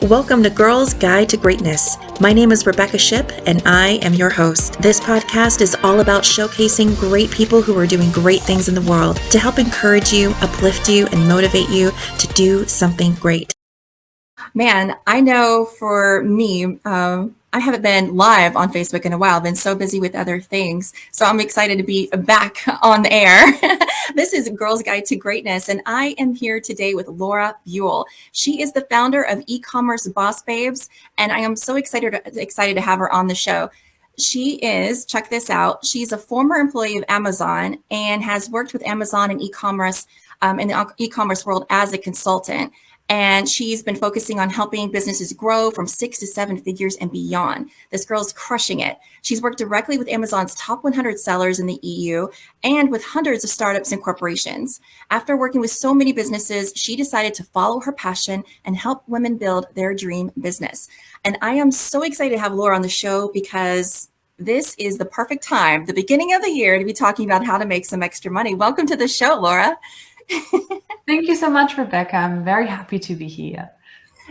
Welcome to Girls Guide to Greatness. My name is Rebecca Shipp, and I am your host. This podcast is all about showcasing great people who are doing great things in the world to help encourage you, uplift you, and motivate you to do something great. Man, I know for me, I haven't been live on Facebook in a while. I've been so busy with other things. So I'm excited to be back on the air. This is Girls Guide to Greatness, and I am here today with Laura Buhl. She is the founder of e-commerce Boss Babes, and I am so excited to have her on the show. She is, check this out, she's a former employee of Amazon and has worked with Amazon and e-commerce in the e-commerce world as a consultant. And she's been focusing on helping businesses grow from 6 to 7 figures and beyond. This girl's crushing it. She's worked directly with Amazon's top 100 sellers in the EU and with hundreds of startups and corporations. After working with so many businesses, she decided to follow her passion and help women build their dream business. And I am so excited to have Laura on the show because this is the perfect time, the beginning of the year, to be talking about how to make some extra money. Welcome to the show, Laura. Thank you so much, Rebecca. I'm very happy to be here.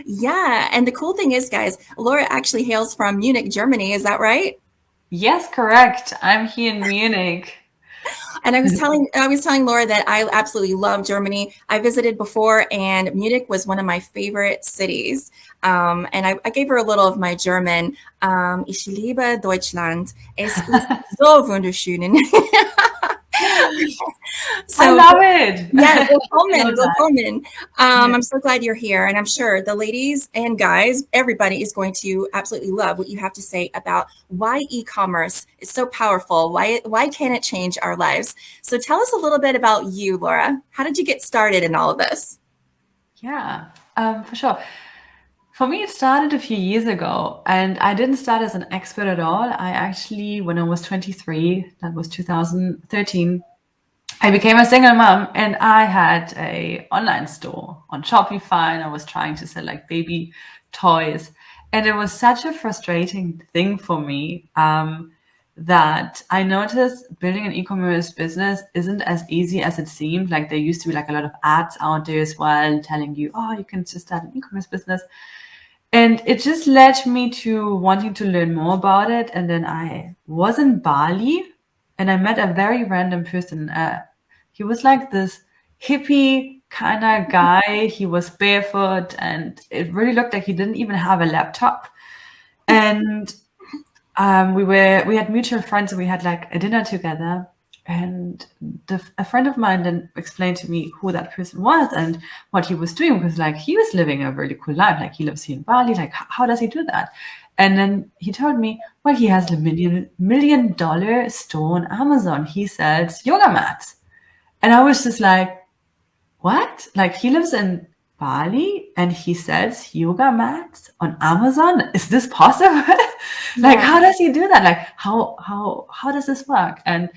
Yeah. And the cool thing is, guys, Laura actually hails from Munich, Germany. Is that right? Yes, correct. I'm here in Munich. And I was telling Laura that I absolutely love Germany. I visited before, and Munich was one of my favorite cities. And I gave her a little of my German. Ich liebe Deutschland. Es ist so wunderschön. So, I love it. Yeah, willkommen. I'm so glad you're here, and I'm sure the ladies and guys, everybody is going to absolutely love what you have to say about why e-commerce is so powerful. Why can it change our lives? So tell us a little bit about you, Laura. How did you get started in all of this? Yeah, for sure. For me, it started a few years ago, and I didn't start as an expert at all. I actually, when I was 23, that was 2013, I became a single mom, and I had an online store on Shopify, and I was trying to sell like baby toys. And it was such a frustrating thing for me that I noticed building an e-commerce business isn't as easy as it seemed. Like there used to be like a lot of ads out there as well telling you, oh, you can just start an e-commerce business. And it just led me to wanting to learn more about it. And then I was in Bali and I met a very random person. He was like this hippie kind of guy. He was barefoot and it really looked like he didn't even have a laptop. And we had mutual friends and we had like a dinner together. And a friend of mine then explained to me who that person was and what he was doing, because like he was living a really cool life. Like he lives here in Bali. Like how does he do that? And then he told me, well, he has a $1 million store on Amazon. He sells yoga mats. And I was just like, what? Like he lives in Bali and he sells yoga mats on Amazon? Is this possible? Like, how does he do that? Like how does this work? And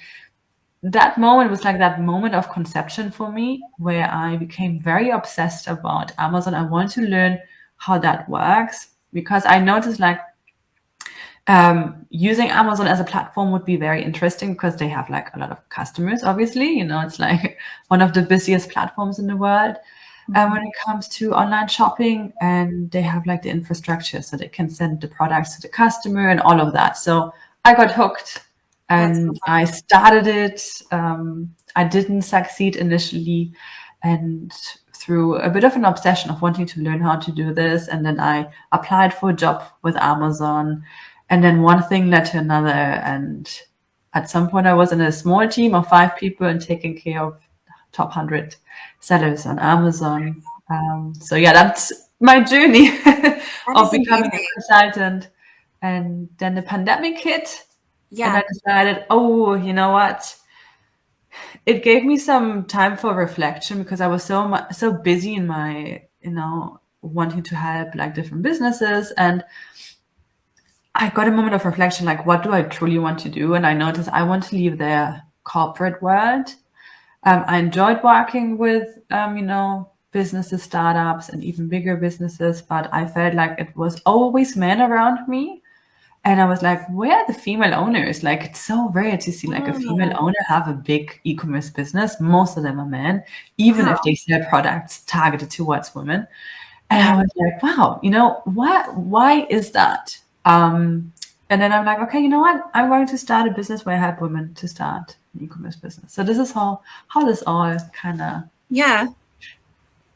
that moment was like that moment of conception for me where I became very obsessed about Amazon. I want to learn how that works because I noticed like using Amazon as a platform would be very interesting because they have like a lot of customers, obviously. You know, it's like one of the busiest platforms in the world when it comes to online shopping, and they have like the infrastructure so they can send the products to the customer and all of that. So I got hooked. And I started it. I didn't succeed initially. And through a bit of an obsession of wanting to learn how to do this. And then I applied for a job with Amazon. And then one thing led to another. And at some point, I was in a small team of 5 people and taking care of top 100 sellers on Amazon. So yeah, that's my journey of becoming a consultant. And then the pandemic hit. Yeah. And I decided, oh, you know what? It gave me some time for reflection because I was so busy in my, wanting to help like different businesses. And I got a moment of reflection, like, what do I truly want to do? And I noticed I want to leave the corporate world. I enjoyed working with, businesses, startups, and even bigger businesses, but I felt like it was always men around me. And I was like, where are the female owners? Like, it's so rare to see like a female owner have a big e-commerce business. Most of them are men, even if they sell products targeted towards women. And I was like, wow, why is that? And then I'm like, okay, you know what? I'm going to start a business where I help women to start an e-commerce business. So this is how this all kind of,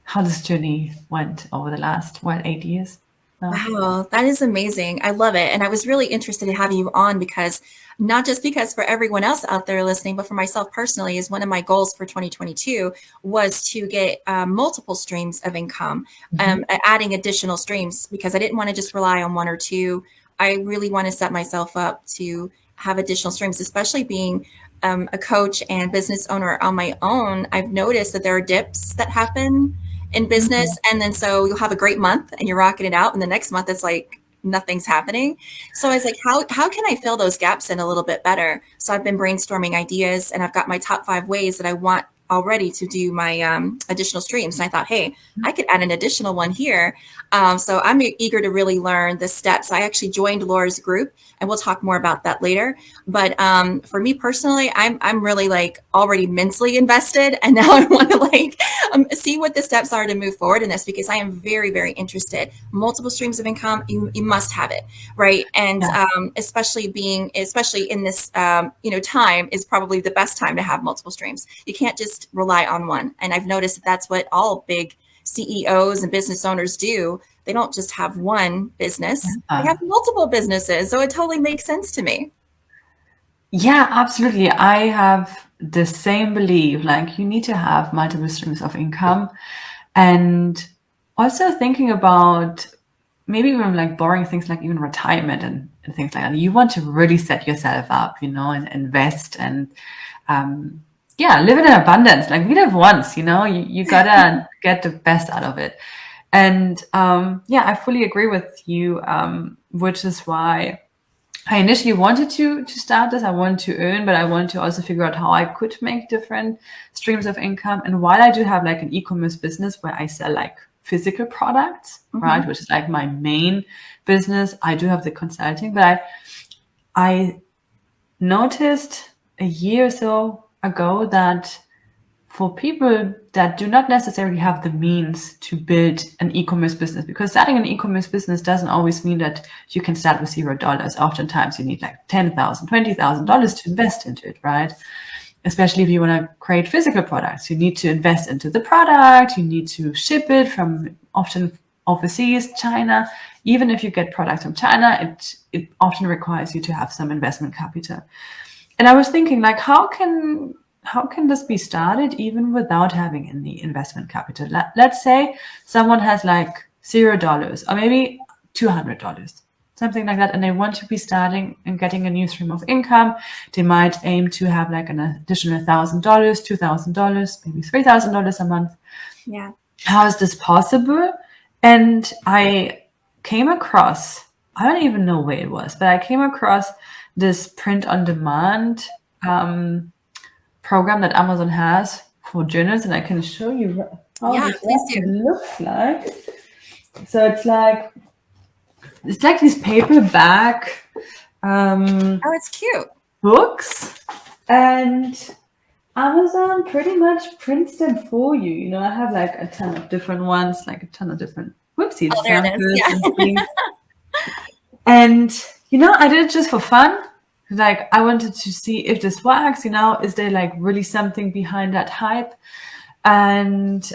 how this journey went over the last, 8 years. Wow, that is amazing. I love it. And I was really interested to have you on because not just because for everyone else out there listening, but for myself personally, is one of my goals for 2022 was to get multiple streams of income, adding additional streams because I didn't want to just rely on one or two. I really want to set myself up to have additional streams, especially being a coach and business owner on my own. I've noticed that there are dips that happen in business. And then so you'll have a great month and you're rocking it out. And the next month it's like nothing's happening. So I was like, how can I fill those gaps in a little bit better? So I've been brainstorming ideas and I've got my top 5 ways that I want already to do my additional streams. And I thought, hey, I could add an additional one here. So I'm eager to really learn the steps. I actually joined Laura's group and we'll talk more about that later. But for me personally, I'm really like already mentally invested. And now I want to like see what the steps are to move forward in this because I am very, very interested. Multiple streams of income, you must have it, right? And especially in this, time is probably the best time to have multiple streams. You can't just rely on one. And I've noticed that that's what all big CEOs and business owners do. They don't just have one business, they have multiple businesses. So it totally makes sense to me. Yeah, absolutely. I have the same belief, like you need to have multiple streams of income. And also thinking about maybe even like boring things like even retirement and things like that. You want to really set yourself up, and invest and live in abundance. Like we live once, you gotta get the best out of it. And I fully agree with you, which is why I initially wanted to start this. I wanted to earn, but I wanted to also figure out how I could make different streams of income. And while I do have like an e-commerce business where I sell like physical products, right, which is like my main business, I do have the consulting, but I noticed a year or so ago that for people that do not necessarily have the means to build an e-commerce business, because starting an e-commerce business doesn't always mean that you can start with $0. Oftentimes you need like $10,000, $20,000 to invest into it, right? Especially if you want to create physical products, you need to invest into the product, you need to ship it from often overseas, China. Even if you get products from China, it often requires you to have some investment capital. And I was thinking like, how can this be started even without having any investment capital? Let's say someone has like $0 or maybe $200, something like that, and they want to be starting and getting a new stream of income. They might aim to have like an additional $1,000, $2,000, maybe $3,000 a month. Yeah. How is this possible? And I came across, I don't even know where it was, but I came across this print-on-demand program that Amazon has for journals, and I can show you how this looks like. So it's like these paperback it's cute books, and Amazon pretty much prints them for you. I have like a ton of different ones, like a ton of different whoopsies. Oh, there it is. Yeah. And I did it just for fun. Like I wanted to see if this works, is there like really something behind that hype? And,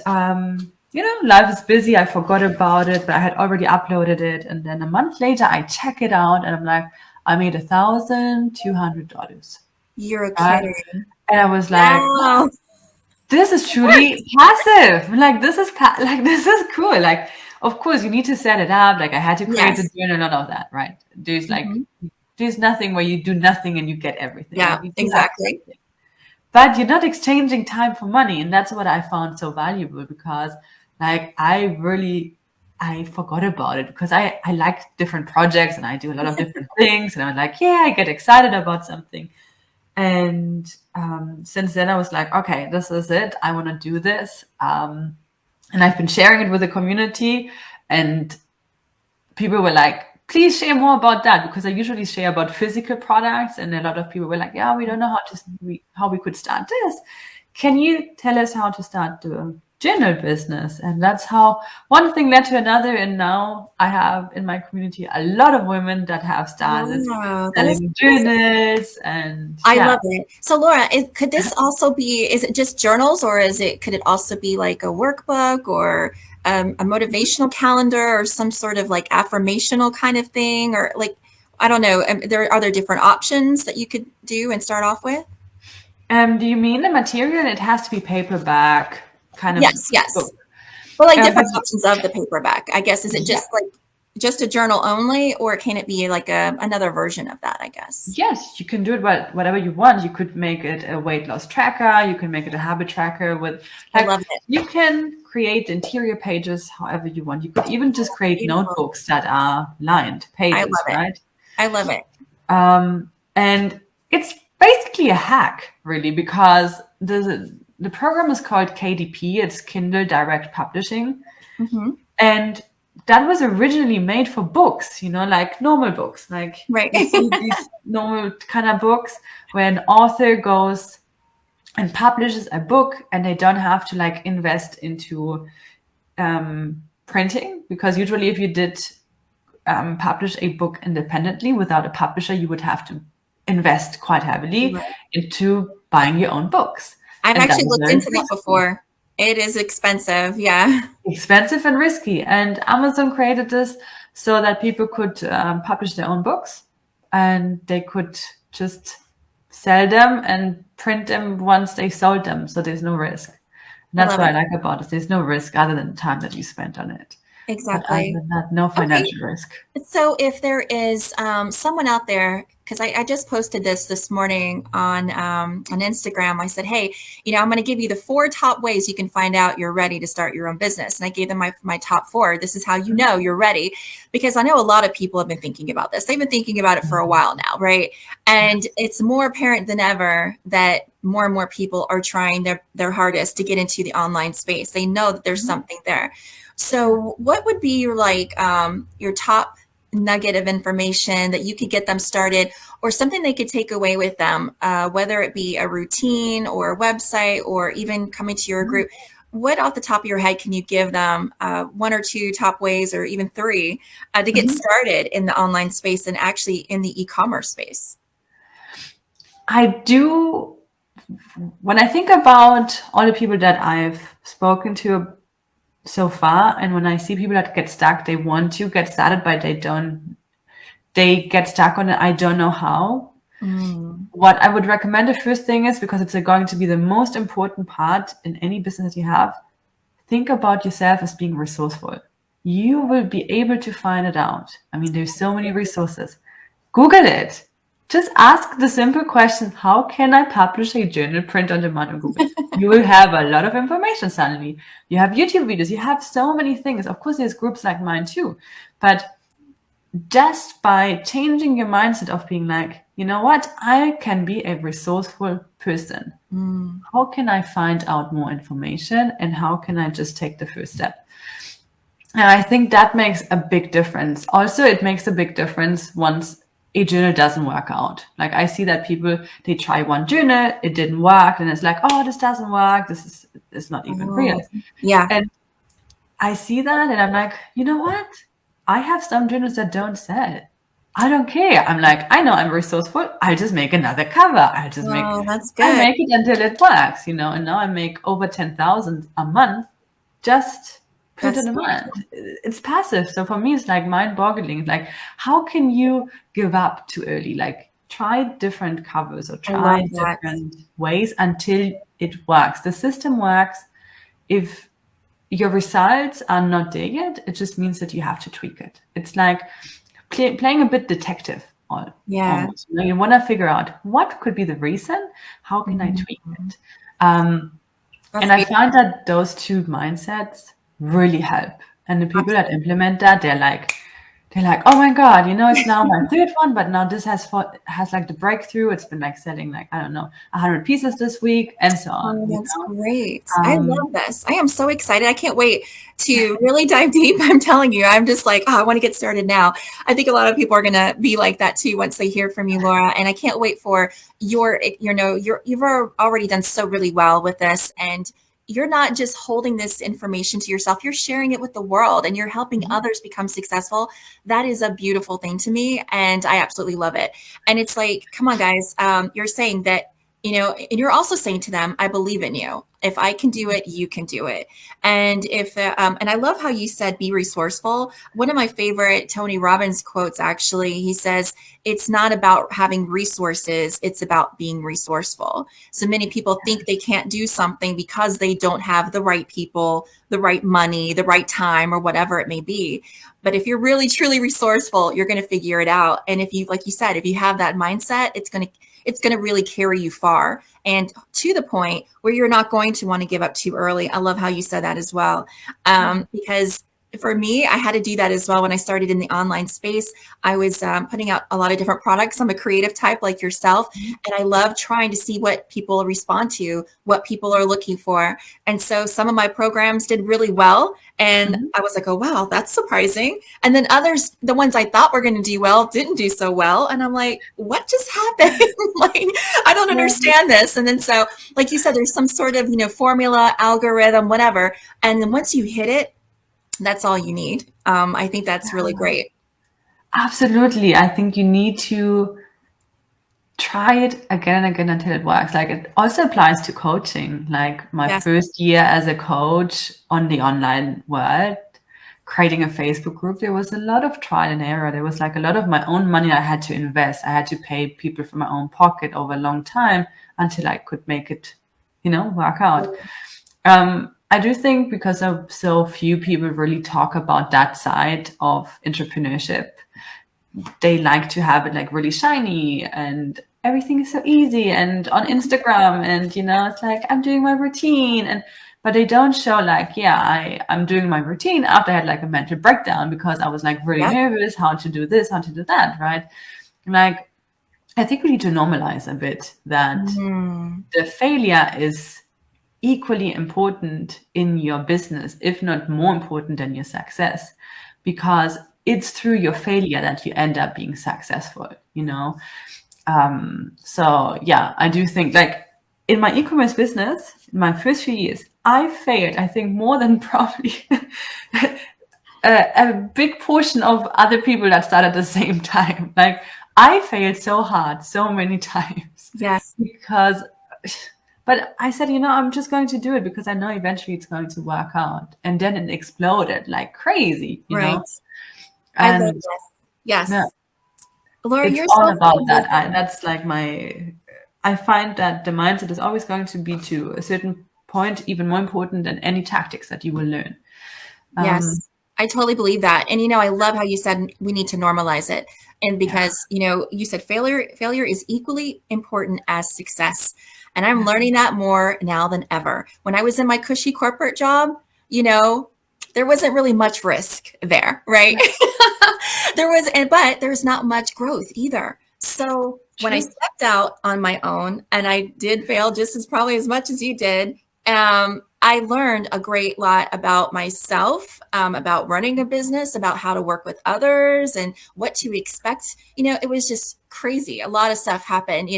life is busy. I forgot about it, but I had already uploaded it. And then a month later I check it out and I'm like, I made $1,200. You're kidding. And I was like, wow, this is truly passive. Like, this is cool. Like, of course you need to set it up. Like I had to create the journal and all of that, right? There's like, there's nothing where you do nothing and you get everything. Yeah, exactly. But you're not exchanging time for money. And that's what I found so valuable because like I forgot about it because I like different projects and I do a lot of different things. And I'm like, I get excited about something. And since then I was like, okay, this is it. I want to do this. And I've been sharing it with the community and people were like, please share more about that because I usually share about physical products and a lot of people were like, we don't know how we could start this. Can you tell us how to start the journal business. And that's how one thing led to another. And now I have in my community a lot of women that have started selling journals. And I love it. So Laura, could this also be, is it just journals, or could it also be like a workbook or a motivational calendar or some sort of like affirmational kind of thing? Or like, I don't know, are there different options that you could do and start off with? Do you mean the material? It has to be paperback kind of. Yes. Book. Well, like different options of the paperback, I guess. Is it just a journal only, or can it be like another version of that, I guess? Yes, you can do it whatever you want. You could make it a weight loss tracker. You can make it a habit tracker with, I love it. You can create interior pages however you want. You could even just create notebooks that are lined pages, I love it. right? I love it. And it's basically a hack, really, because the program is called KDP. It's Kindle Direct Publishing. Mm-hmm. And that was originally made for books, like normal books, like these normal kind of books where an author goes and publishes a book and they don't have to like invest into printing, because usually if you did publish a book independently without a publisher, you would have to invest quite heavily into buying your own books. I've actually looked into that before. It is expensive. Yeah. Expensive and risky. And Amazon created this so that people could publish their own books, and they could just sell them and print them once they sold them. So there's no risk. And that's what I like about it. There's no risk other than the time that you spent on it. Exactly. But other than that, no financial risk. So if there is someone out there, because I just posted this morning on Instagram, I said, hey, I'm going to give you the 4 top ways you can find out you're ready to start your own business. And I gave them my top 4. This is how you know you're ready, because I know a lot of people have been thinking about this. They've been thinking about it for a while now, right? And it's more apparent than ever that more and more people are trying their hardest to get into the online space. They know that there's something there. So what would be your top nugget of information that you could get them started, or something they could take away with them, whether it be a routine or a website or even coming to your group? What off the top of your head can you give them 1 or 2 top ways, or even 3 to get started in the online space and actually in the e-commerce space? When I think about all the people that I've spoken to so far, and when I see people that get stuck, they want to get started, but they get stuck on it. I don't know how. What I would recommend, the first thing is, because it's going to be the most important part in any business that you have, think about yourself as being resourceful. You will be able to find it out. I mean, there's so many resources. Google it. Just ask the simple question, how can I publish a journal print on demand on Google? You will have a lot of information suddenly. You have YouTube videos. You have so many things. Of course, there's groups like mine too. But just by changing your mindset of being like, you know what, I can be a resourceful person. How can I find out more information, and how can I just take the first step? And I think that makes a big difference. Also, it makes a big difference once a journal doesn't work out. Like, I see that people, they try one journal, it didn't work, and it's like, oh, this doesn't work. This is not even real. Yeah. And I see that, and I'm like, you know what? I have some journals that don't sell. I don't care. I'm like, I know I'm resourceful. I'll just make another cover. That's good. I make it until it works, and now I make over 10,000 a month just put it in mind. It's passive. So for me, it's like mind-boggling. Like, how can you give up too early? Like, try different covers or try different ways until it works. The system works. If your results are not there yet, it just means that you have to tweak it. It's like playing a bit detective. Almost. You want to figure out what could be the reason. How can I tweak it? And I find that those 2 mindsets really help. And the people that implement that, they're like, oh my God, it's now my 3rd one, but now this has like the breakthrough. It's been like selling like, I don't know, 100 pieces this week, and so on. That's great. I love this. I am so excited. I can't wait to really dive deep. I'm telling you, I'm just like, I want to get started now. I think a lot of people are going to be like that too once they hear from you, Laura. And I can't wait for you've already done so really well with this. And you're not just holding this information to yourself, you're sharing it with the world and you're helping others become successful. That is a beautiful thing to me. And I absolutely love it. And it's like, come on, guys, you're saying that, and you're also saying to them, I believe in you. If I can do it, you can do it. And and I love how you said, be resourceful. One of my favorite Tony Robbins quotes, actually, he says, it's not about having resources, it's about being resourceful. So many people think they can't do something because they don't have the right people, the right money, the right time, or whatever it may be. But if you're really, truly resourceful, you're going to figure it out. And if you, like you said, if you have that mindset, it's going to really carry you far, and to the point where you're not going to want to give up too early. I love how you said that as well. Because for me, I had to do that as well. When I started in the online space, I was putting out a lot of different products. I'm a creative type like yourself, and I love trying to see what people respond to, what people are looking for. And so some of my programs did really well. And I was like, oh, wow, that's surprising. And then others, the ones I thought were going to do well, didn't do so well. And I'm like, what just happened? Like, I don't understand this. And then so, like you said, there's some sort of, formula, algorithm, whatever. And then once you hit it, that's all you need. I think that's really great. Absolutely. I think you need to try it again and again until it works. Like, it also applies to coaching. Like my first year as a coach on the online world, creating a Facebook group, there was a lot of trial and error. There was like a lot of my own money I had to invest. I had to pay people from my own pocket over a long time until I could make it, work out. I do think because of so few people really talk about that side of entrepreneurship, they like to have it like really shiny and everything is so easy and on Instagram, and it's like, I'm doing my routine, but they don't show like, I'm doing my routine after I had like a mental breakdown because I was like really nervous how to do this, how to do that, right? Like, I think we need to normalize a bit that the failure is equally important in your business, if not more important than your success, because it's through your failure that you end up being successful, So I do think, like, in my e-commerce business, in my first few years, I failed, I think, more than probably a big portion of other people that started at the same time. Like, I failed so hard, so many times. Yes. But I said, I'm just going to do it because I know eventually it's going to work out. And then it exploded like crazy, you know? I love this. Yes. Yeah, Laura, it's you're all so about that. That's like I find that the mindset is always going to be, to a certain point, even more important than any tactics that you will learn. Yes, I totally believe that. And, I love how you said we need to normalize it. And because, you said failure is equally important as success. And I'm learning that more now than ever. When I was in my cushy corporate job, there wasn't really much risk there, right? But there's not much growth either. So when I stepped out on my own, and I did fail just as much as you did, I learned a great lot about myself, about running a business, about how to work with others and what to expect. It was just crazy. A lot of stuff happened,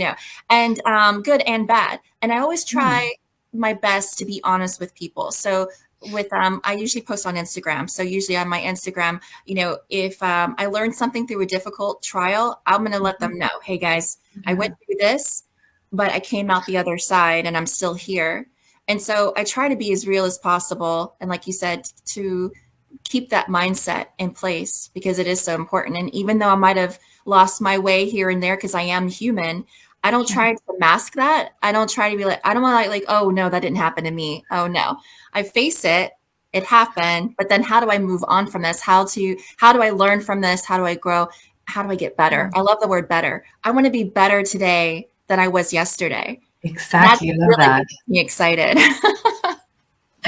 and good and bad. And I always try my best to be honest with people. So I usually post on Instagram. So usually on my Instagram, if I learned something through a difficult trial, I'm going to let them know, hey guys, I went through this, but I came out the other side and I'm still here. And so I try to be as real as possible. And like you said, to keep that mindset in place, because it is so important. And even though I might have lost my way here and there, because I am human, I don't try to mask that. I don't try to be like, I don't want to like, oh no, that didn't happen to me. Oh no, I face it. It happened. But then how do I move on from this? How do I learn from this? How do I grow? How do I get better? I love the word better. I want to be better today than I was yesterday. Exactly. I love really that. makes me excited.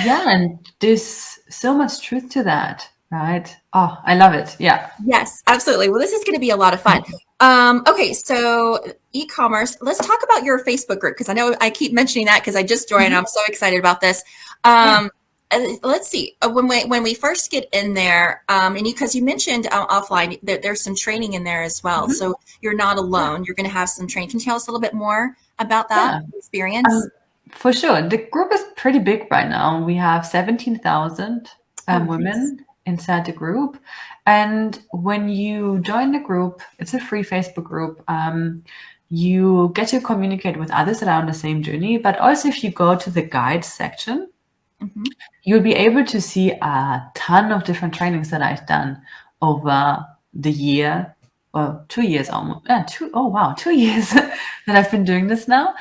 Yeah, and there's so much truth to that, right? Oh, I love it. Yeah. Yes, absolutely. Well, this is going to be a lot of fun. Okay, so e-commerce. Let's talk about your Facebook group, because I know I keep mentioning that because I just joined. I'm so excited about this. Let's see. When we first get in there, and because you mentioned offline, there's some training in there as well. So you're not alone. You're going to have some training. Can you tell us a little bit more about that experience? For sure. The group is pretty big right now. We have 17,000 Nice. women inside the group. And when you join the group, it's a free Facebook group. You get to communicate with others that are on the same journey. But also, if you go to the guides section, you'll be able to see a ton of different trainings that I've done over the year, or 2 years almost. 2 years that I've been doing this now.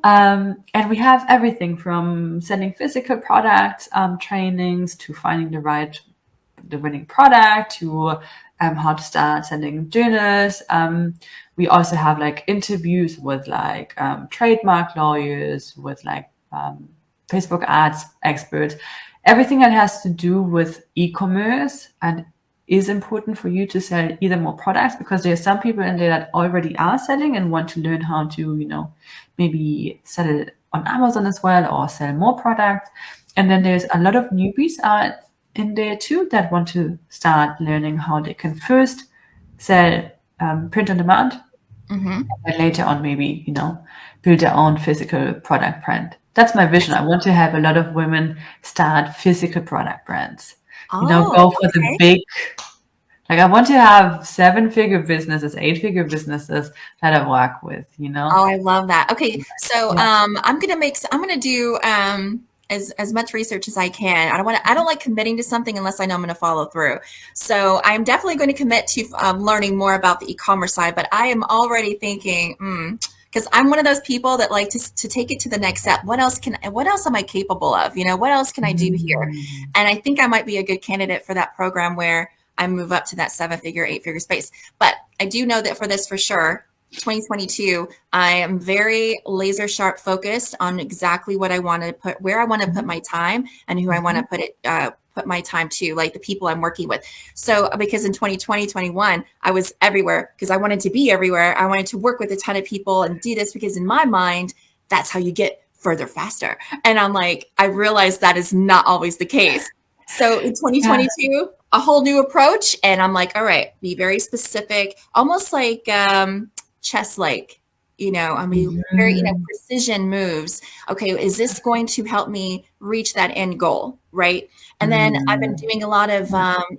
And we have everything from selling physical products, trainings, to finding the winning product, to how to start sending journals. We also have like interviews with like trademark lawyers, with like Facebook ads experts, everything that has to do with e-commerce and is important for you to sell either more products, because there are some people in there that already are selling and want to learn how to, maybe sell it on Amazon as well, or sell more products. And then there's a lot of newbies in there too that want to start learning how they can first sell print on demand, and then later on maybe, build their own physical product brand. That's my vision. I want to have a lot of women start physical product brands. Go for the big, like I want to have 7-figure businesses, 8-figure businesses that I work with, Oh, I love that. Okay. So, I'm going to do, as much research as I can. I don't like committing to something unless I know I'm going to follow through. So I'm definitely going to commit to learning more about the e-commerce side, but I am already thinking, because I'm one of those people that like to take it to the next step. What else am I capable of? What else can I do here? And I think I might be a good candidate for that program where I move up to that 7-figure, 8-figure space. But I do know that for this, for sure, 2022, I am very laser sharp focused on exactly what I want to put, where I want to put my time, and who I want to put my time to, like the people I'm working with. So because in 2020, 21, I was everywhere because I wanted to be everywhere. I wanted to work with a ton of people and do this because in my mind, that's how you get further faster. And I'm like, I realized that is not always the case. So in 2022, a whole new approach. And I'm like, all right, be very specific, almost like chess-like, very, precision moves. Okay, is this going to help me reach that end goal, right? And then I've been doing a lot of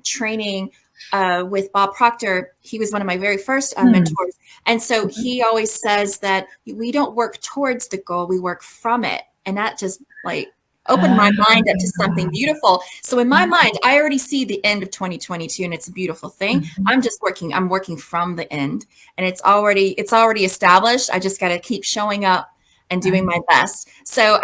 training with Bob Proctor. He was one of my very first mentors. And so he always says that we don't work towards the goal, we work from it. And that just like opened my mind up to something beautiful. So in my mind, I already see the end of 2022 and it's a beautiful thing. I'm working from the end, and it's already established. I just got to keep showing up and doing my best. So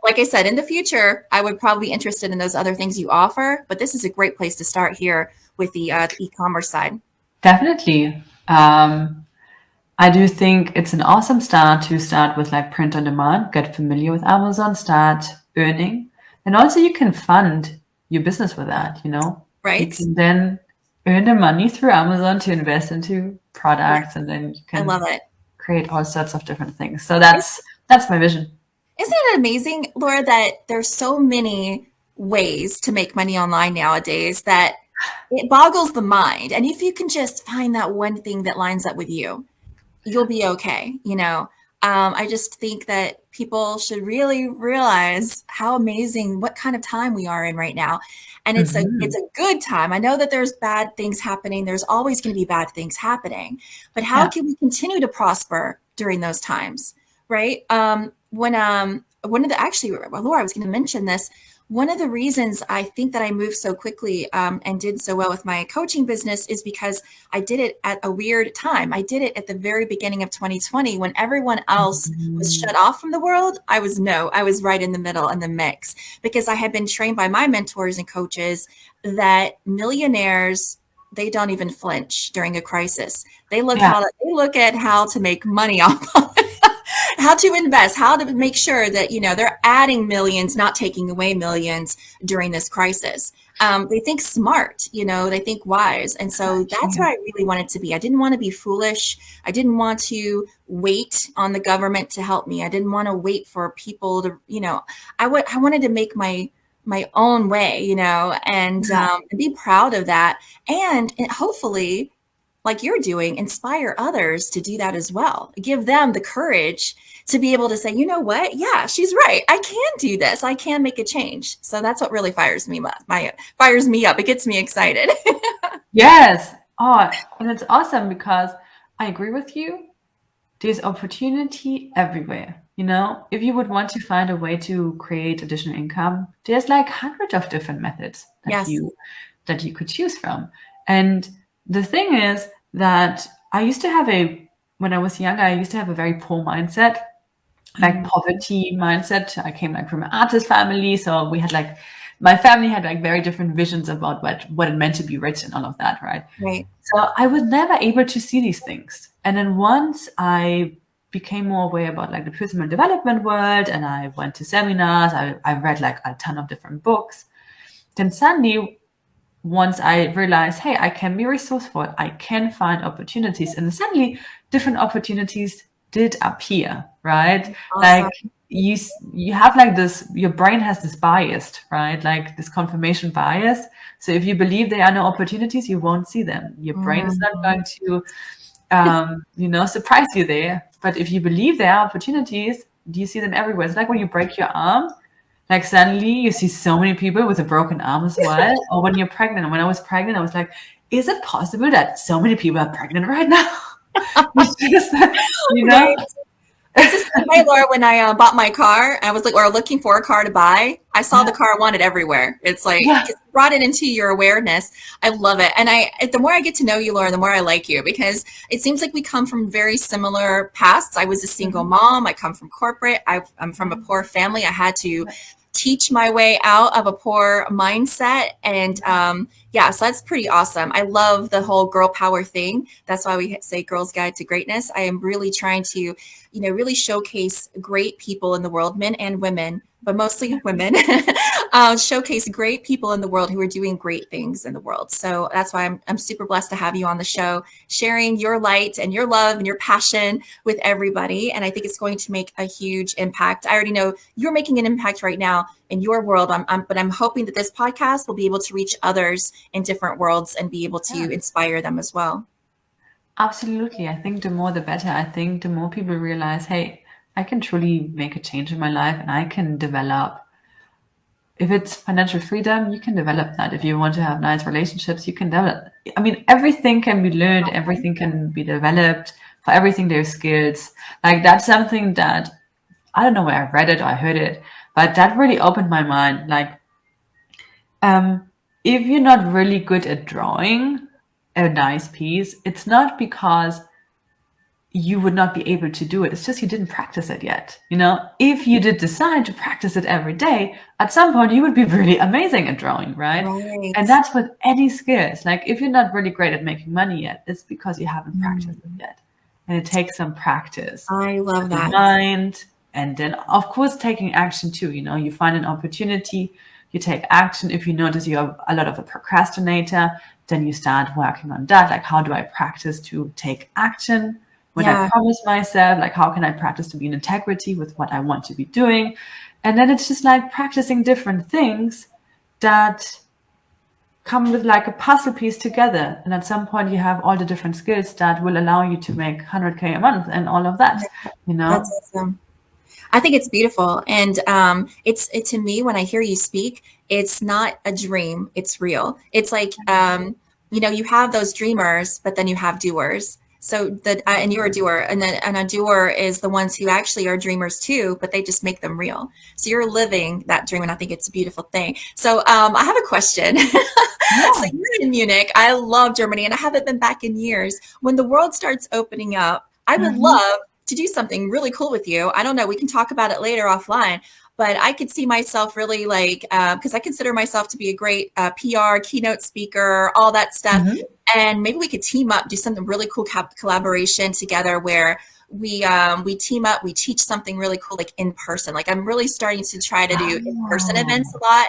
like I said, in the future, I would probably be interested in those other things you offer, but this is a great place to start here with the e-commerce side. Definitely. I do think it's an awesome start to start with like print on demand, get familiar with Amazon, start earning. And also you can fund your business with that, Right. You can then earn the money through Amazon to invest into products, and then you can I love it. Create all sorts of different things. So that's my vision. Isn't it amazing, Laura, that there's so many ways to make money online nowadays that it boggles the mind. And if you can just find that one thing that lines up with you, you'll be okay. I just think that people should really realize how amazing, what kind of time we are in right now. And it's a good time. I know that there's bad things happening. There's always going to be bad things happening, but how can we continue to prosper during those times? Right. Laura, I was going to mention this. One of the reasons I think that I moved so quickly and did so well with my coaching business is because I did it at a weird time. I did it at the very beginning of 2020 when everyone else was shut off from the world. I was right in the middle in the mix, because I had been trained by my mentors and coaches that millionaires, they don't even flinch during a crisis. They look at how to make money off of it. How to invest, how to make sure that, they're adding millions, not taking away millions during this crisis. They think smart, they think wise. And so that's where I really wanted to be. I didn't want to be foolish. I didn't want to wait on the government to help me. I didn't want to wait for people to, I wanted to make my own way, and be proud of that. And hopefully, like you're doing, inspire others to do that as well. Give them the courage to be able to say, you know what? Yeah, she's right. I can do this. I can make a change. So that's what really fires me up. It gets me excited. Yes. Oh, and it's awesome because I agree with you. There's opportunity everywhere. If you would want to find a way to create additional income, there's like hundreds of different methods Yes. that you could choose from. And the thing is that when I was younger, I used to have a very poor mindset, like poverty mindset. I came like from an artist family. So we had like, my family had like very different visions about what it meant to be rich and all of that, right? Right. So I was never able to see these things. And then once I became more aware about like the personal development world and I went to seminars, I read like a ton of different books. Then suddenly, once I realized, hey, I can be resourceful, I can find opportunities. And suddenly different opportunities did appear, right? Awesome. Like you have like this, your brain has this bias, right? Like this confirmation bias. So if you believe there are no opportunities, you won't see them. Your brain is not going to, surprise you there. But if you believe there are opportunities, do you see them everywhere? It's like when you break your arm, like suddenly you see so many people with a broken arm as well. Or when you're pregnant. When I was pregnant, I was like, is it possible that so many people are pregnant right now? Right. It's the same way, Laura, when I bought my car, I was like, or looking for a car to buy. I saw the car I wanted everywhere. It's like, it brought it into your awareness. I love it. And the more I get to know you, Laura, the more I like you, because it seems like we come from very similar pasts. I was a single mom. I come from corporate. I'm from a poor family. I had to teach my way out of a poor mindset. And so that's pretty awesome. I love the whole girl power thing. That's why we say Girls Guide to Greatness. I am really trying to, really showcase great people in the world, men and women, but mostly women, showcase great people in the world who are doing great things in the world. So that's why I'm super blessed to have you on the show, sharing your light and your love and your passion with everybody. And I think it's going to make a huge impact. I already know you're making an impact right now in your world. But I'm hoping that this podcast will be able to reach others in different worlds and be able to inspire them as well. Absolutely. I think the more the better. I think the more people realize, hey, I can truly make a change in my life and I can develop. If it's financial freedom, you can develop that. If you want to have nice relationships, you can develop. I mean, everything can be learned. Everything can be developed. For everything, there's skills. Like that's something that, I don't know where I read it or I heard it, but that really opened my mind. Like, if you're not really good at drawing a nice piece, it's not because you would not be able to do it. It's just you didn't practice it yet. If you did decide to practice it every day, at some point you would be really amazing at drawing, right? And that's with any skills. Like if you're not really great at making money yet, it's because you haven't practiced it yet. And it takes some practice. I love that. Mind, and then of course taking action too. You find an opportunity, you take action. If you notice you're a lot of a procrastinator, then you start working on that. Like, how do I practice to take action when I promise myself? Like, how can I practice to be in integrity with what I want to be doing? And then it's just like practicing different things that come with like a puzzle piece together. And at some point you have all the different skills that will allow you to make 100K a month and all of that, That's awesome. I think it's beautiful. And it's to me, when I hear you speak, it's not a dream, it's real. It's like, you have those dreamers, but then you have doers. So and you're a doer, and a doer is the ones who actually are dreamers too, but they just make them real. So you're living that dream, and I think it's a beautiful thing. So I have a question. So you're in Munich. I love Germany, and I haven't been back in years. When the world starts opening up, I would love to do something really cool with you. I don't know. We can talk about it later offline. But I could see myself really because I consider myself to be a great PR, keynote speaker, all that stuff. And maybe we could team up, do something really cool collaboration together where we team up, we teach something really cool, like in person. Like I'm really starting to try to do in-person events a lot.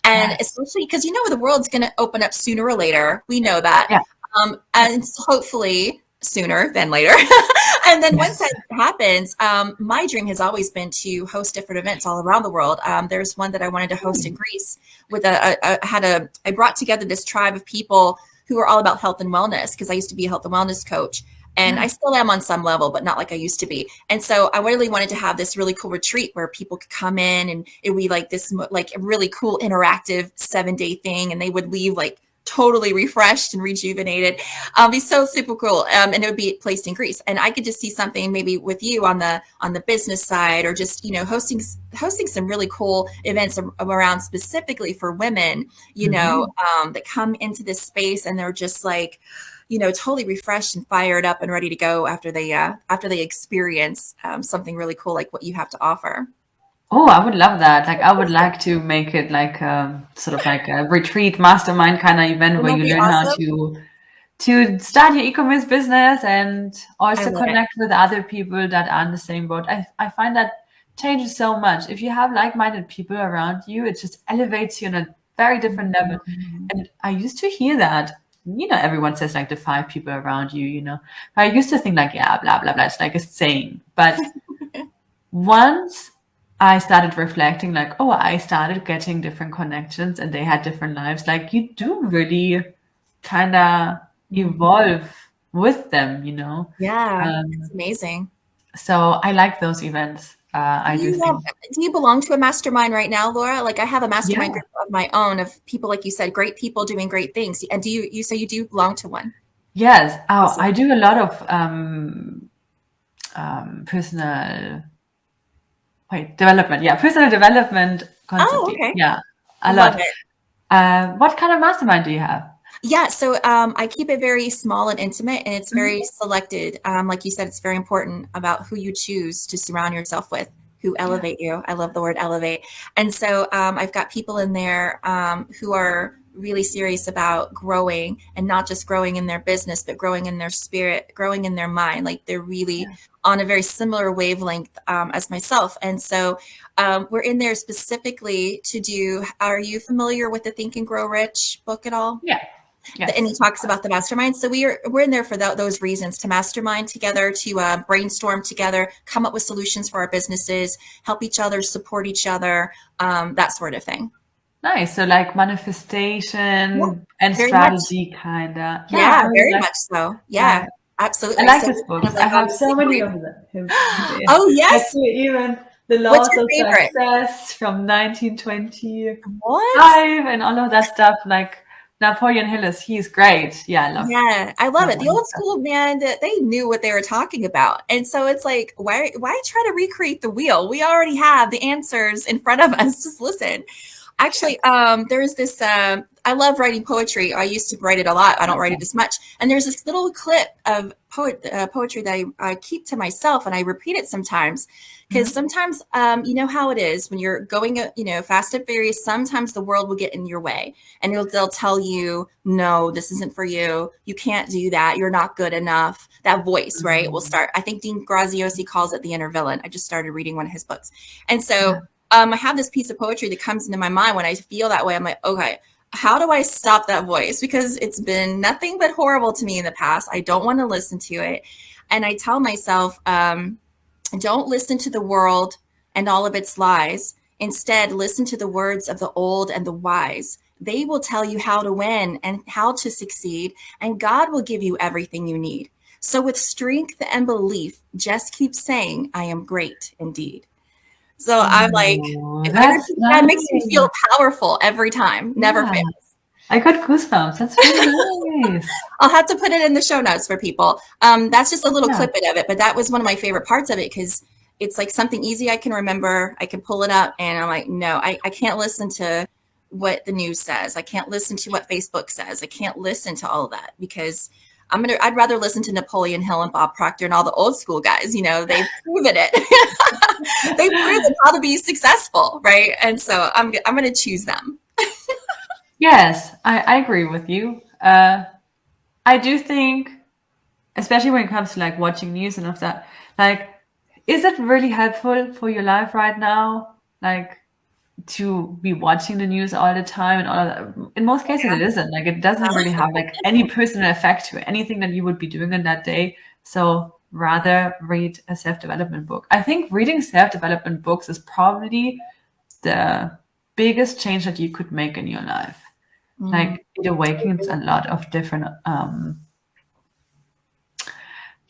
And especially because the world's going to open up sooner or later. We know that. And hopefully sooner than later. And then once that happens, my dream has always been to host different events all around the world. There's one that I wanted to host in Greece with I brought together this tribe of people who are all about health and wellness, because I used to be a health and wellness coach. And I still am on some level, but not like I used to be. And so I really wanted to have this really cool retreat where people could come in, and it would be like this, like a really cool interactive 7-day thing. And they would leave like totally refreshed and rejuvenated. Be so super cool. And it would be placed in Greece. And I could just see something maybe with you on the business side, or just, hosting some really cool events around specifically for women, that come into this space and they're just like, totally refreshed and fired up and ready to go after they experience something really cool like what you have to offer. Oh, I would love that. Like, I would like to make it like sort of like a retreat mastermind kind of event where you learn how to start your e-commerce business and also connect with other people that are in the same boat. I find that changes so much. If you have like-minded people around you, it just elevates you on a very different level. And I used to hear that. Everyone says like the 5 people around you, I used to think like, yeah, blah, blah, blah. It's like a saying. But once I started reflecting like, oh, I started getting different connections and they had different lives. Like, you do really kind of evolve with them, Yeah, it's amazing. So I like those events. Do you belong to a mastermind right now, Laura? Like, I have a mastermind group of my own of people, like you said, great people doing great things. And do you say you do belong to one? Yes. Oh, I do a lot of personal development. Yeah, personal development concept. Oh, okay. Yeah, a lot. What kind of mastermind do you have? Yeah, so I keep it very small and intimate, and it's very selected. Like you said, it's very important about who you choose to surround yourself with, who elevate you. I love the word elevate. And so I've got people in there who are really serious about growing, and not just growing in their business, but growing in their spirit, growing in their mind. Like, they're really on a very similar wavelength as myself. And so we're in there specifically to do, are you familiar with the Think and Grow Rich book at all? Yeah. Yes. And he talks about the mastermind. So we're in there for those reasons, to mastermind together, to brainstorm together, come up with solutions for our businesses, help each other, support each other, that sort of thing. Nice. So like manifestation and strategy kind of. Yeah, very much so. Yeah, absolutely. I like his books. I have so many of them. Oh, yes. Even The Laws of Success from 1925 and all of that stuff. Like, Napoleon Hill he's great. Yeah, I love it. The old school, man, they knew what they were talking about. And so it's like, why try to recreate the wheel? We already have the answers in front of us. Just listen. Actually, there's this, I love writing poetry. I used to write it a lot. I don't write it as much. And there's this little clip of poetry that I keep to myself, and I repeat it sometimes. Because sometimes, you know how it is when you're going, fast and furious, sometimes the world will get in your way, and they'll tell you, no, this isn't for you. You can't do that. You're not good enough. That voice, right, will start. I think Dean Graziosi calls it the inner villain. I just started reading one of his books. And so I have this piece of poetry that comes into my mind when I feel that way. I'm like, okay, how do I stop that voice? Because it's been nothing but horrible to me in the past. I don't want to listen to it. And I tell myself, don't listen to the world and all of its lies. Instead, listen to the words of the old and the wise. They will tell you how to win and how to succeed, and God will give you everything you need. So with strength and belief, just keep saying, I am great indeed. So I'm like, that makes me feel powerful every time. Never fails. I got goosebumps. That's really nice. I'll have to put it in the show notes for people. That's just a little clip of it, but that was one of my favorite parts of it, because it's like something easy I can remember. I can pull it up, and I'm like, no, I can't listen to what the news says. I can't listen to what Facebook says. I can't listen to all of that, because I'd rather listen to Napoleon Hill and Bob Proctor and all the old school guys. They've proven it. They've proven how to be successful, right? And so I'm going to choose them. Yes, I agree with you. I do think, especially when it comes to like watching news and all of that, like, is it really helpful for your life right now? Like, to be watching the news all the time and all of that? In most cases, it isn't. Like, it doesn't really have like any personal effect to anything that you would be doing in that day. So rather read a self-development book. I think reading self-development books is probably the biggest change that you could make in your life. Like it awakens a lot of different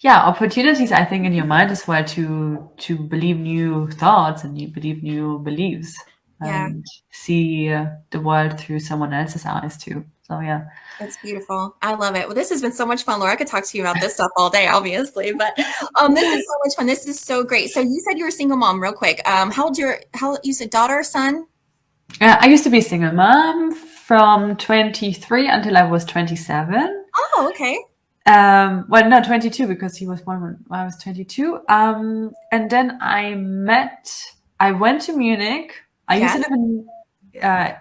opportunities, I think, in your mind as well to believe new thoughts and you believe new beliefs and see the world through someone else's eyes too. So yeah. That's beautiful. I love it. Well, this has been so much fun, Laura. I could talk to you about this stuff all day, obviously, but this is so much fun. This is so great. So you said you were a single mom, real quick. How you said daughter, son? I used to be a single mom from 23 until I was 27. Oh, okay. Well, no, 22 because he was born when I was 22. And then I went to Munich. I used to live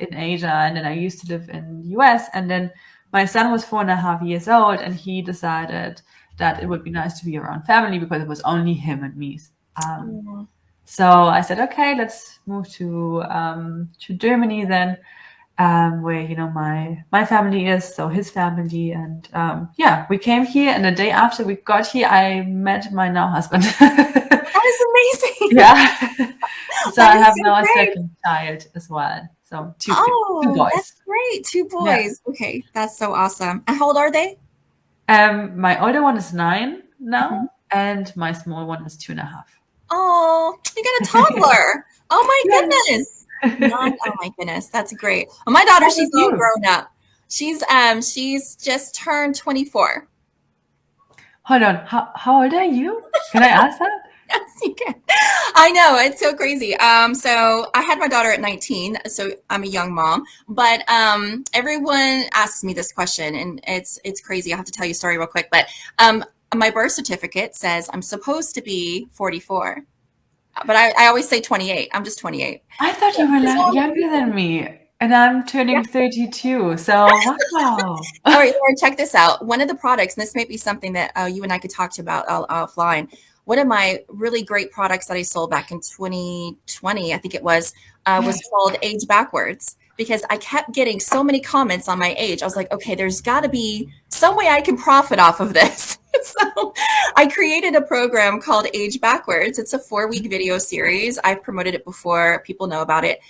in Asia, and then I used to live in the US. And then my son was 4.5 years old, and he decided that it would be nice to be around family because it was only him and me. So I said, okay, let's move to Germany then, where my family is, so his family, and we came here. And the day after we got here, I met my now husband. That is amazing. Yeah. So I have now a second child as well. So two boys. That's great. 2 boys. Yeah. Okay, that's so awesome. And how old are they? My older one is 9 now, and my small one is 2.5. Oh, you got a toddler. Oh my goodness. Oh my goodness. That's great. Well, my daughter, she's all grown up. She's just turned 24. Hold on. How old are you? Can I ask that? Yes, you can. I know, it's so crazy. So I had my daughter at 19, so I'm a young mom. But everyone asks me this question, and it's crazy. I have to tell you a story real quick. But my birth certificate says I'm supposed to be 44, but I always say 28. I'm just 28. I thought you were younger than me, and I'm turning 32. So wow. All right, Laura, check this out. One of the products, and this may be something that you and I could talk about offline. One of my really great products that I sold back in 2020, I think it was called Age Backwards, because I kept getting so many comments on my age. I was like, okay, there's got to be some way I can profit off of this. So I created a program called Age Backwards. It's a 4-week video series. I've promoted it before. People know about it.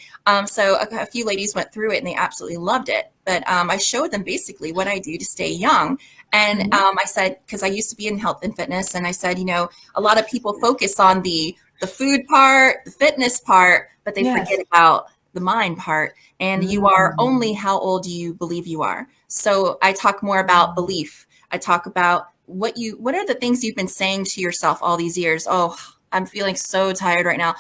So a few ladies went through it and they absolutely loved it. But I showed them basically what I do to stay young. And I said, because I used to be in health and fitness, and I said, a lot of people focus on the food part, the fitness part, but they forget about the mind part. And you are only how old you believe you are. So I talk more about belief. I talk about what are the things you've been saying to yourself all these years? Oh, I'm feeling so tired right now.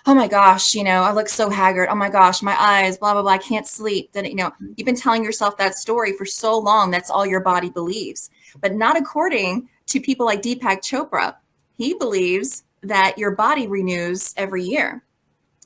Oh my gosh, I look so haggard. Oh my gosh, my eyes, blah, blah, blah. I can't sleep. Then, you've been telling yourself that story for so long. That's all your body believes, but not according to people like Deepak Chopra. He believes that your body renews every year.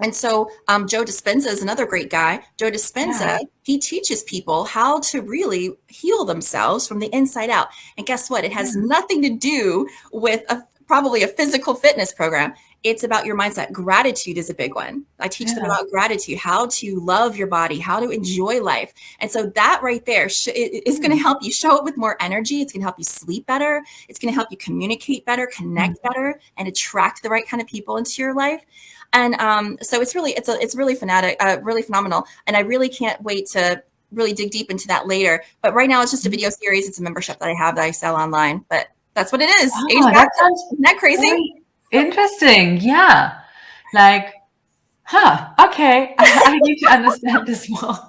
And so Joe Dispenza is another great guy. Joe Dispenza, he teaches people how to really heal themselves from the inside out. And guess what? It has nothing to do with probably a physical fitness program. It's about your mindset. Gratitude is a big one. I teach them about gratitude, how to love your body, how to enjoy life. And so that right there is going to help you show up with more energy. It's going to help you sleep better. It's going to help you communicate better, connect better, and attract the right kind of people into your life. And so it's really phenomenal. And I really can't wait to really dig deep into that later. But right now it's just a video series. It's a membership that I have that I sell online. But that's what it is. Oh, Isn't that crazy? Interesting. Yeah. Like, okay. I need to understand this more.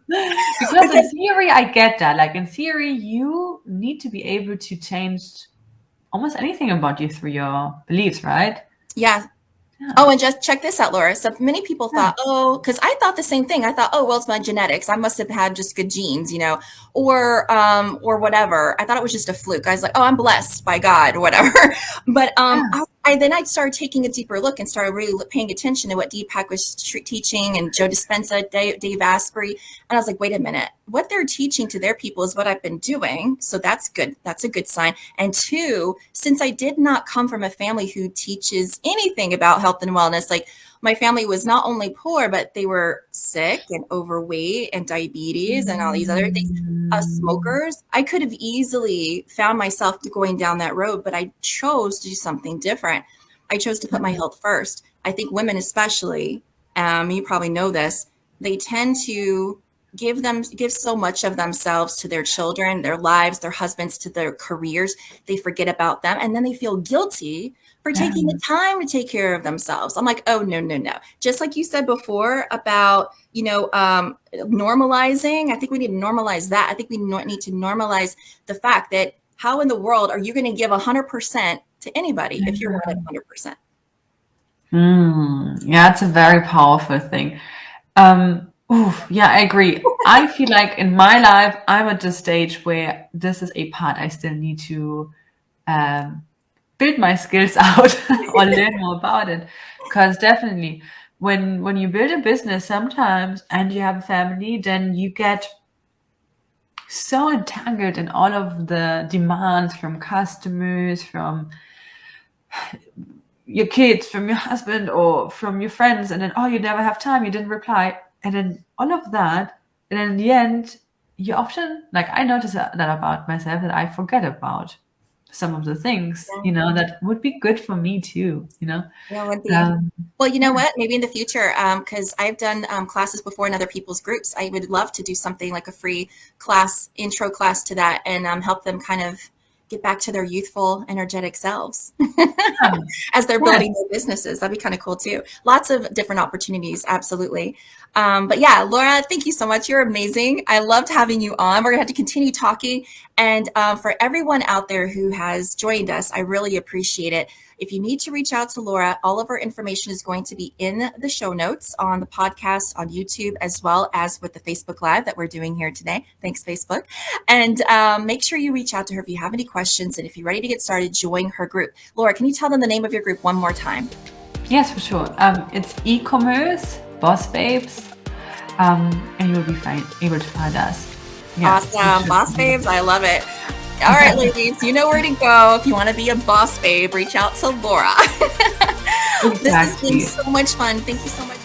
Because in theory, I get that. Like in theory, you need to be able to change almost anything about you through your beliefs, right? Yeah. Oh, and just check this out, Laura. So many people thought, because I thought the same thing. I thought, well, it's my genetics. I must have had just good genes, or whatever. I thought it was just a fluke. I was like, oh, I'm blessed by God, whatever. But then I started taking a deeper look and started really paying attention to what Deepak was teaching, and Joe Dispenza, Dave Asprey. And I was like, wait a minute, what they're teaching to their people is what I've been doing. So that's good. That's a good sign. And 2, since I did not come from a family who teaches anything about health and wellness, like my family was not only poor, but they were sick and overweight and diabetes and all these other things, smokers. I could have easily found myself going down that road, but I chose to do something different. I chose to put my health first. I think women especially, you probably know this, they tend to give so much of themselves to their children, their lives, their husbands, to their careers. They forget about them, and then they feel guilty for taking the time to take care of themselves. I'm like, oh, no, no, no. Just like you said before about, normalizing. I think we need to normalize that. I think we need to normalize the fact that how in the world are you going to give 100% to anybody if you're not at 100%? Yeah, it's a very powerful thing. Yeah, I agree. I feel like in my life, I'm at the stage where this is a part I still need to build my skills out or learn more about it. Because definitely, when you build a business sometimes and you have a family, then you get so entangled in all of the demands from customers, from your kids, from your husband, or from your friends, and then, oh, you never have time, you didn't reply, and then all of that, and then in the end, you often, like, I notice that about myself, that I forget about some of the things, that would be good for me too, Yeah, would be. Well, you know what? Maybe in the future, because I've done classes before in other people's groups, I would love to do something like a free class, intro class to that, and help them kind of get back to their youthful, energetic selves as they're building their businesses. That'd be kind of cool too. Lots of different opportunities. Absolutely. But yeah, Laura, thank you so much. You're amazing. I loved having you on. We're gonna have to continue talking. And for everyone out there who has joined us, I really appreciate it. If you need to reach out to Laura, all of her information is going to be in the show notes on the podcast, on YouTube, as well as with the Facebook Live that we're doing here today. Thanks, Facebook. And make sure you reach out to her if you have any questions. And if you're ready to get started, join her group. Laura, can you tell them the name of your group one more time? Yes, for sure. It's e-commerce, Boss Babes, and you will be able to find us. Yeah, awesome. Boss Babes, I love it. All right, ladies, you know where to go. If you want to be a boss babe, reach out to Laura. Exactly. This has been so much fun. Thank you so much.